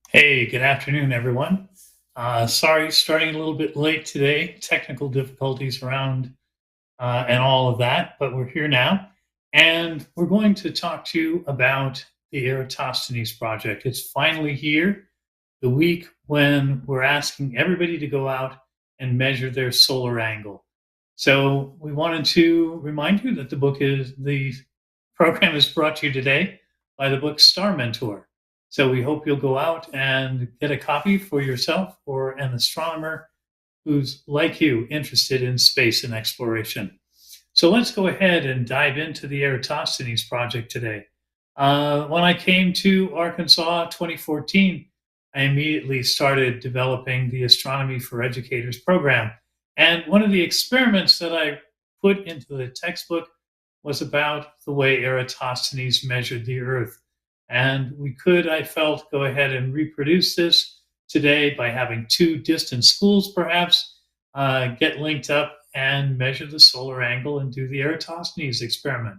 Hey, good afternoon, everyone. Sorry, starting a little bit late today. Technical difficulties around and all of that, but we're here now. And we're going to talk to you about the Eratosthenes Project. It's finally here, the week when we're asking everybody to go out and measure their solar angle. So we wanted to remind you that the program is brought to you today by the book Star Mentor. So we hope you'll go out and get a copy for yourself or an astronomer who's like you interested in space and exploration. So let's go ahead and dive into the Eratosthenes Project today. When I came to Arkansas 2014, I immediately started developing the Astronomy for Educators program. And one of the experiments that I put into the textbook was about the way Eratosthenes measured the Earth. And we could, I felt, go ahead and reproduce this today by having two distant schools, perhaps, get linked up and measure the solar angle and do the Eratosthenes experiment.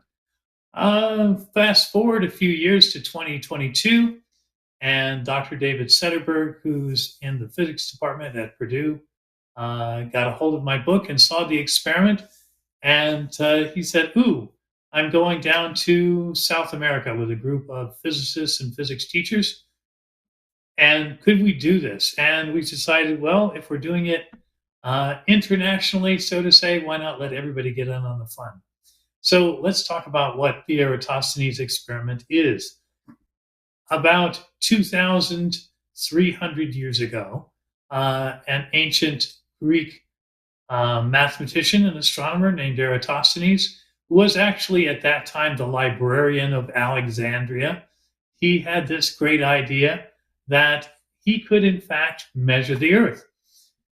Fast forward a few years to 2022, and Dr. David Sederberg, who's in the physics department at Purdue, got a hold of my book and saw the experiment. And he said, "Ooh, I'm going down to South America with a group of physicists and physics teachers. And could we do this?" And we decided, well, if we're doing it internationally, so to say, why not let everybody get in on the fun? So let's talk about what the Eratosthenes experiment is. About 2,300 years ago, an ancient Greek mathematician and astronomer named Eratosthenes, who was actually at that time the librarian of Alexandria, he had this great idea that he could, in fact, measure the Earth.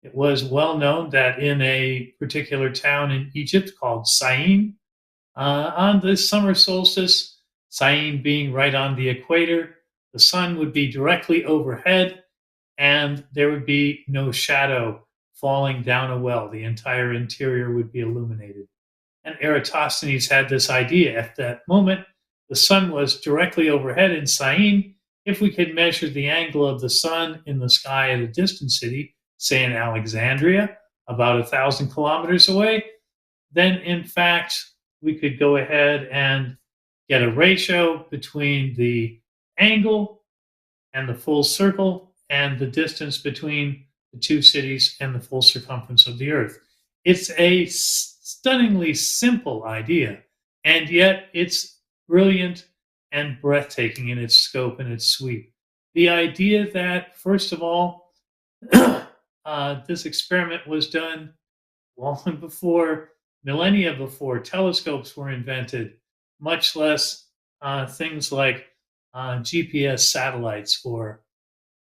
It was well known that in a particular town in Egypt called Syene, on the summer solstice, Syene being right on the equator, the sun would be directly overhead and there would be no shadow falling down a well. The entire interior would be illuminated. And Eratosthenes had this idea. At that moment, the sun was directly overhead in Syene. If we could measure the angle of the sun in the sky at a distant city, say in Alexandria, about 1,000 kilometers away, then in fact, we could go ahead and get a ratio between the angle and the full circle and the distance between the two cities and the full circumference of the Earth. It's a stunningly simple idea, and yet it's brilliant and breathtaking in its scope and its sweep. The idea that, first of all, this experiment was done long before, millennia before telescopes were invented, much less things like GPS satellites or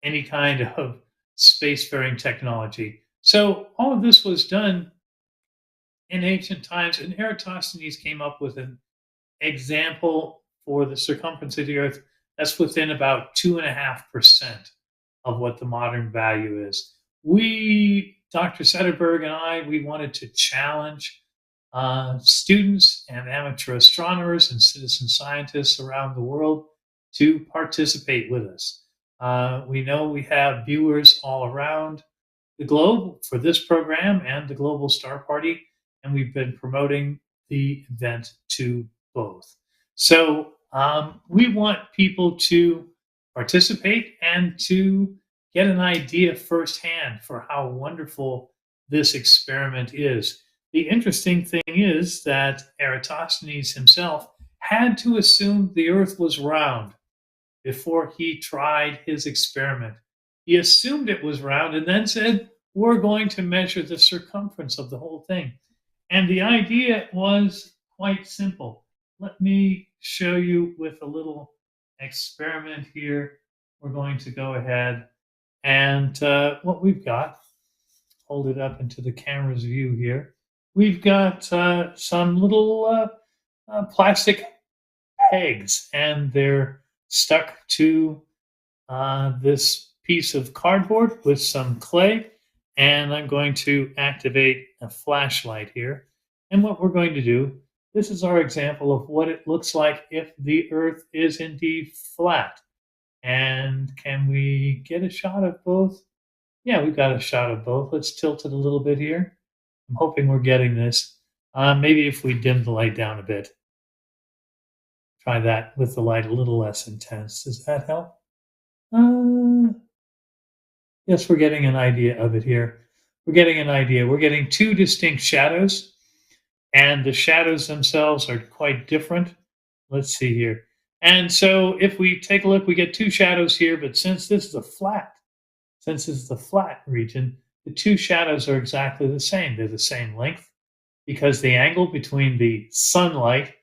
any kind of spacefaring technology. So all of this was done in ancient times, and Eratosthenes came up with an example for the circumference of the Earth that's within about 2.5% of what the modern value is. We, Dr. Sederberg and I, we wanted to challenge students and amateur astronomers and citizen scientists around the world to participate with us. We know we have viewers all around the globe for this program and the Global Star Party, and we've been promoting the event to both. So we want people to participate and to get an idea firsthand for how wonderful this experiment is. The interesting thing is that Eratosthenes himself had to assume the Earth was round before he tried his experiment. He assumed it was round and then said, we're going to measure the circumference of the whole thing. And the idea was quite simple. let me show you with a little experiment here. We're going to go ahead and what we've got, hold it up into the camera's view here. We've got some little plastic pegs, and they're stuck to this piece of cardboard with some clay. And I'm going to activate a flashlight here. And what we're going to do, this is our example of what it looks like if the Earth is indeed flat. And can we get a shot of both? Yeah, we've got a shot of both. Let's tilt it a little bit here. I'm hoping we're getting this. Maybe if we dim the light down a bit. Try that with the light a little less intense. Does that help? Yes, we're getting an idea of it here. We're getting an idea. We're getting two distinct shadows, and the shadows themselves are quite different. Let's see here. And so if we take a look, we get two shadows here, but since this is the flat region, the two shadows are exactly the same. They're the same length because the angle between the sunlight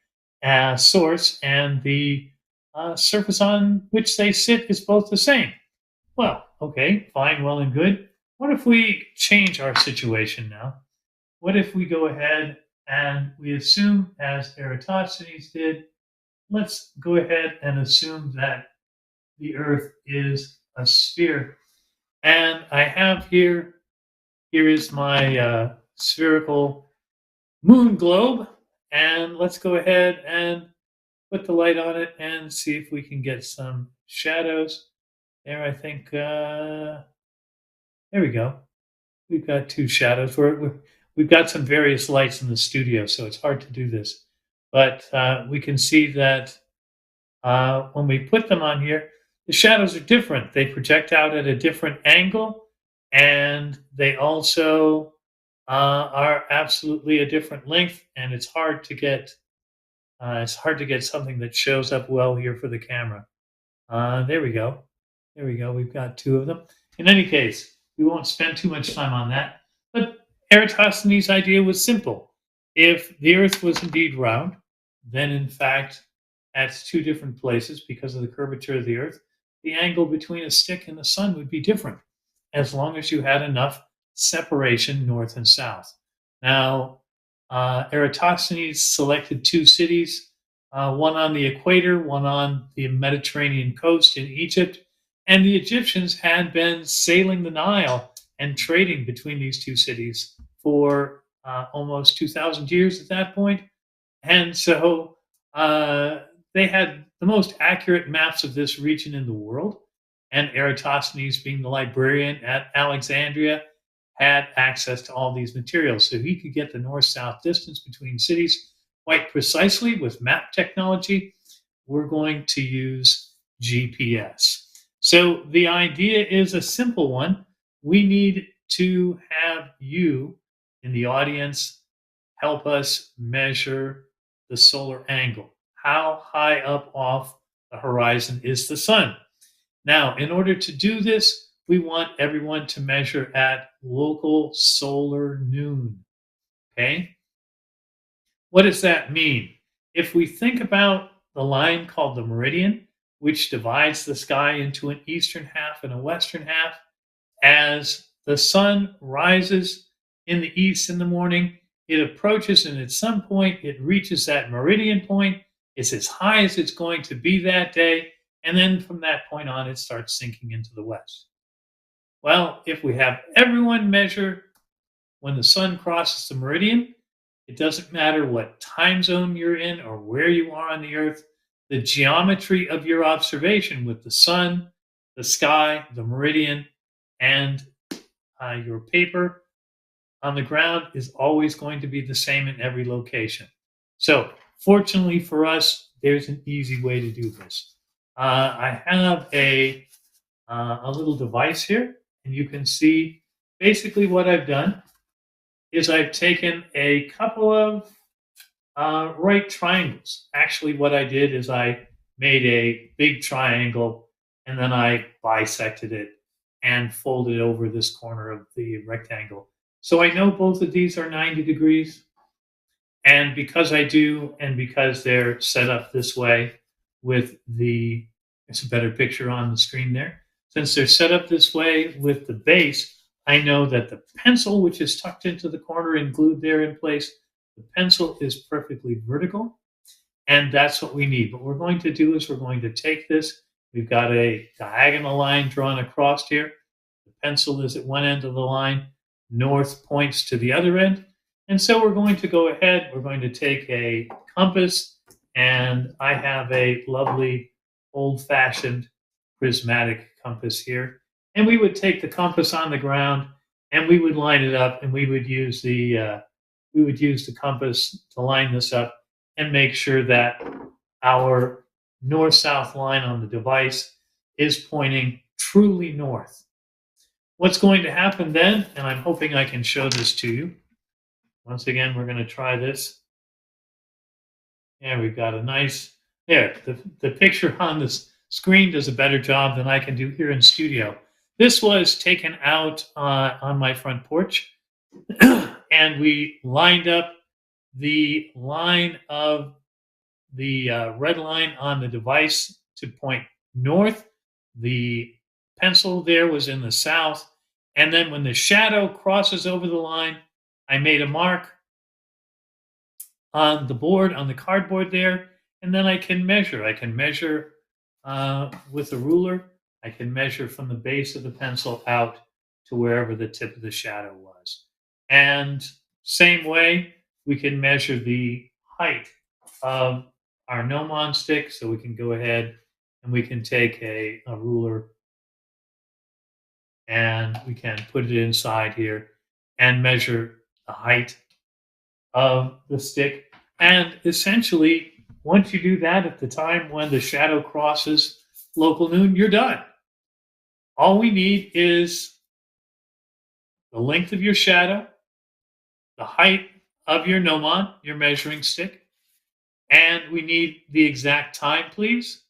source and the surface on which they sit is both the same. Well, okay, fine, well and good. What if we change our situation now? What if we go ahead and we assume, as Eratosthenes did, let's go ahead and assume that the Earth is a sphere. And I have here is my spherical moon globe. And let's go ahead and put the light on it and see if we can get some shadows. There, I think, there we go. We've got two shadows. We've got some various lights in the studio, so it's hard to do this. But we can see that when we put them on here, the shadows are different. They project out at a different angle, and they also are absolutely a different length. And it's hard to get something that shows up well here for the camera. There we go. There we go. We've got two of them. In any case, we won't spend too much time on that. But Eratosthenes' idea was simple. If the Earth was indeed round, then in fact, at two different places, because of the curvature of the Earth, the angle between a stick and the sun would be different, as long as you had enough separation north and south. Now, Eratosthenes selected two cities, one on the equator, one on the Mediterranean coast in Egypt. And the Egyptians had been sailing the Nile and trading between these two cities for almost 2,000 years at that point. And so they had the most accurate maps of this region in the world. And Eratosthenes, being the librarian at Alexandria, had access to all these materials. So he could get the north-south distance between cities quite precisely with map technology. We're going to use GPS. So the idea is a simple one. We need to have you in the audience help us measure the solar angle. How high up off the horizon is the sun? Now, in order to do this, we want everyone to measure at local solar noon. Okay? What does that mean? If we think about the line called the meridian, which divides the sky into an eastern half and a western half, as the sun rises in the east in the morning, it approaches and at some point it reaches that meridian point. It's as high as it's going to be that day. And then from that point on, it starts sinking into the west. Well, if we have everyone measure when the sun crosses the meridian, it doesn't matter what time zone you're in or where you are on the earth, the geometry of your observation with the sun, the sky, the meridian, and your paper on the ground is always going to be the same in every location. So fortunately for us, there's an easy way to do this. I have a little device here, and you can see basically what I've done is I've taken a couple of right triangles. Actually, what I did is I made a big triangle and then I bisected it and folded over this corner of the rectangle. So I know both of these are 90 degrees. And because I do, and because they're set up this way with it's a better picture on the screen there. Since they're set up this way with the base, I know that the pencil, which is tucked into the corner and glued there in place, the pencil is perfectly vertical. And that's what we need. What we're going to do is we're going to take this. We've got a diagonal line drawn across here. The pencil is at one end of the line. North points to the other end. And so we're going to go ahead. We're going to take a compass. And I have a lovely old-fashioned prismatic compass here. And we would take the compass on the ground and we would line it up, and we would use the compass to line this up and make sure that our north-south line on the device is pointing truly north. What's going to happen then, and I'm hoping I can show this to you. Once again, we're going to try this. And we've got a nice, there, the picture on this screen does a better job than I can do here in studio. This was taken out on my front porch, and we lined up the line of the red line on the device to point north. The pencil there was in the south. And then when the shadow crosses over the line, I made a mark on the board, on the cardboard there, and then I can measure. I can measure with a ruler. I can measure from the base of the pencil out to wherever the tip of the shadow was. And same way, we can measure the height of our gnomon stick. So we can go ahead and we can take a ruler and we can put it inside here and measure the height of the stick. And essentially, once you do that at the time when the shadow crosses local noon, you're done. All we need is the length of your shadow, the height of your gnomon, your measuring stick, and we need the exact time, please.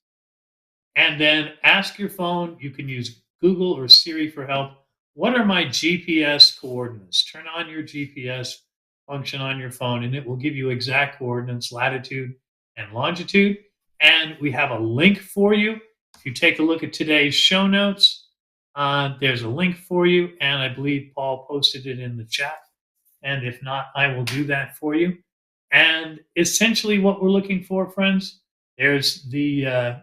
And then ask your phone. You can use Google or Siri for help. What are my GPS coordinates? Turn on your GPS function on your phone, and it will give you exact coordinates, latitude and longitude. And we have a link for you. If you take a look at today's show notes, there's a link for you, and I believe Paul posted it in the chat. And if not, I will do that for you. And essentially what we're looking for, friends, there's the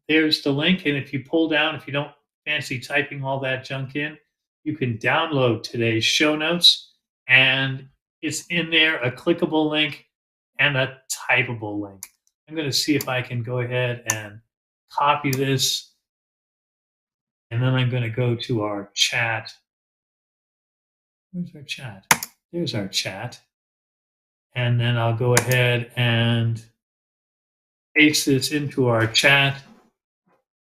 link. And if you pull down, if you don't fancy typing all that junk in, you can download today's show notes. And it's in there, a clickable link and a typable link. I'm going to see if I can go ahead and copy this. And then I'm going to go to our chat. Where's our chat? There's our chat. And then I'll go ahead and paste this into our chat.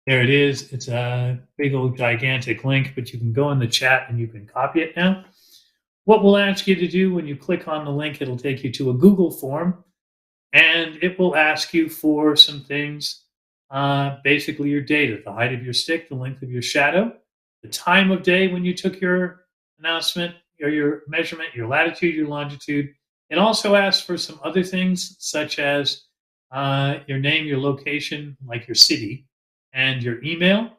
There it is. It's a big old gigantic link, but you can go in the chat and you can copy it now. What we'll ask you to do when you click on the link, it'll take you to a Google form, and it will ask you for some things, basically your data, the height of your stick, the length of your shadow, the time of day when you took your announcement or your measurement, your latitude, your longitude. It also asks for some other things such as your name, your location, like your city, and your email.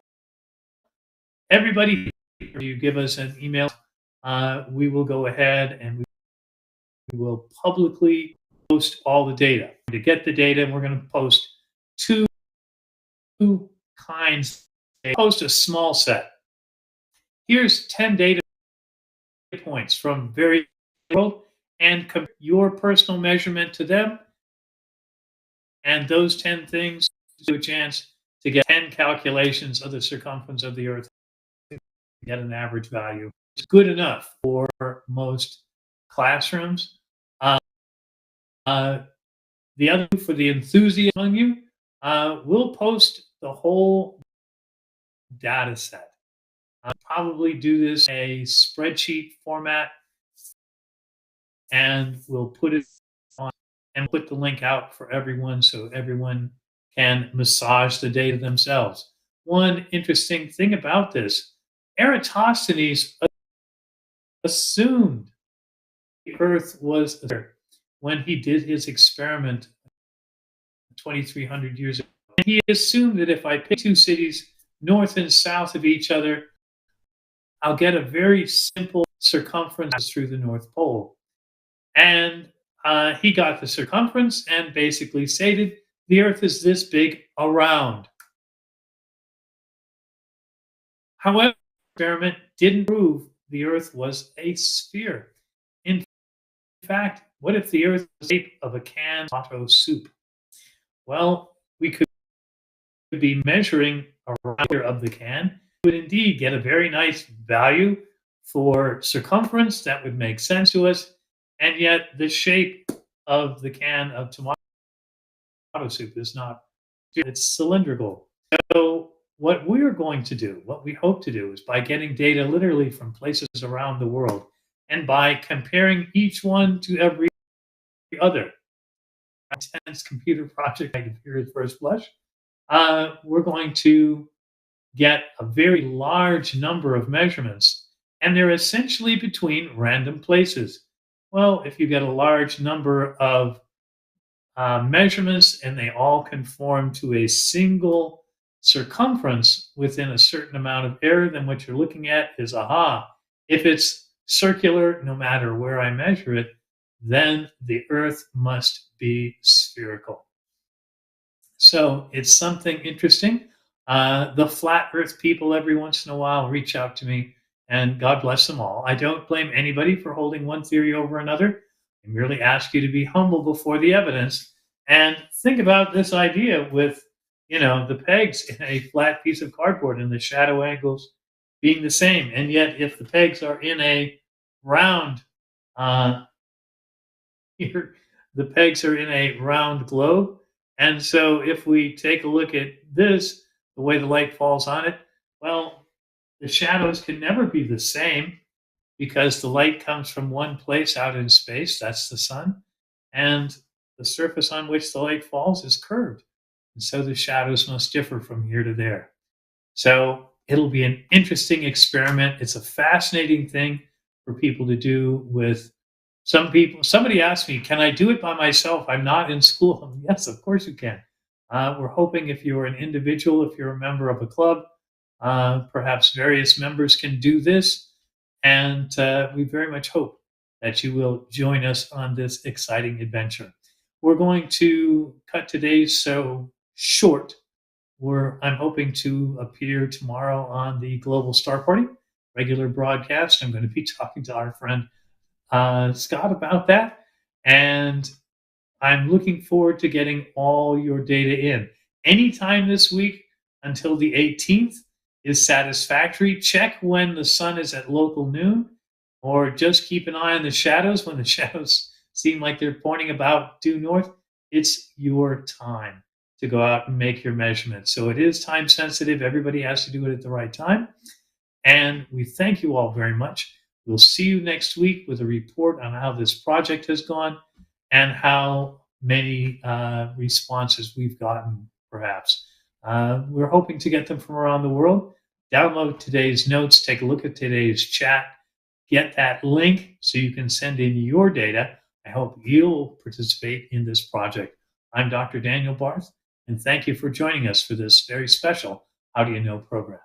Everybody, you give us an email, we will go ahead and we will publicly post all the data. To get the data, we're going to post two kinds. Post a small set. Here's 10 data points from very world, and compare your personal measurement to them. And those 10 things give you a chance to get 10 calculations of the circumference of the Earth, get an average value. It's good enough for most classrooms. The other, for the enthusiast among you, we'll post the whole data set. I'll probably do this in a spreadsheet format, and we'll put it on and put the link out for everyone so everyone can massage the data themselves. One interesting thing about this, Eratosthenes assumed the Earth was there. when he did his experiment 2,300 years ago. And he assumed that if I pick two cities north and south of each other, I'll get a very simple circumference through the North Pole. And he got the circumference and basically stated the Earth is this big around. However, the experiment didn't prove the Earth was a sphere. In fact, what if the Earth was the shape of a canned tomato soup? Well, we could be measuring around of the can. We would indeed get a very nice value for circumference that would make sense to us, and yet the shape of the can of tomato soup is not, it's cylindrical. So what we're going to do, what we hope to do, is by getting data literally from places around the world and by comparing each one to every other intense computer project I can hear at first blush, we're going to get a very large number of measurements, and they're essentially between random places. Well, if you get a large number of measurements and they all conform to a single circumference within a certain amount of error, then what you're looking at is, aha, if it's circular, no matter where I measure it, then the Earth must be spherical. So it's something interesting. The flat Earth people every once in a while reach out to me, and God bless them all. I don't blame anybody for holding one theory over another. I merely ask you to be humble before the evidence and think about this idea with, the pegs in a flat piece of cardboard and the shadow angles being the same. And yet, if the pegs are in a round, here, the pegs are in a round globe. And so if we take a look at this, the way the light falls on it, well, the shadows can never be the same because the light comes from one place out in space, that's the sun, and the surface on which the light falls is curved. And so the shadows must differ from here to there. So it'll be an interesting experiment. It's a fascinating thing for people to do with some people. Somebody asked me, can I do it by myself? I'm not in school. Yes, of course you can. We're hoping if you're an individual, if you're a member of a club, perhaps various members can do this. And we very much hope that you will join us on this exciting adventure. We're going to cut today's show short. I'm hoping to appear tomorrow on the Global Star Party regular broadcast. I'm going to be talking to our friend Scott about that. And I'm looking forward to getting all your data in. Anytime this week until the 18th is satisfactory. Check when the sun is at local noon, or just keep an eye on the shadows. When the shadows seem like they're pointing about due north, it's your time to go out and make your measurements. So it is time sensitive. Everybody has to do it at the right time. And we thank you all very much. We'll see you next week with a report on how this project has gone and how many responses we've gotten, perhaps. We're hoping to get them from around the world. Download today's notes, take a look at today's chat, get that link so you can send in your data. I hope you'll participate in this project. I'm Dr. Daniel Barth, and thank you for joining us for this very special How Do You Know program.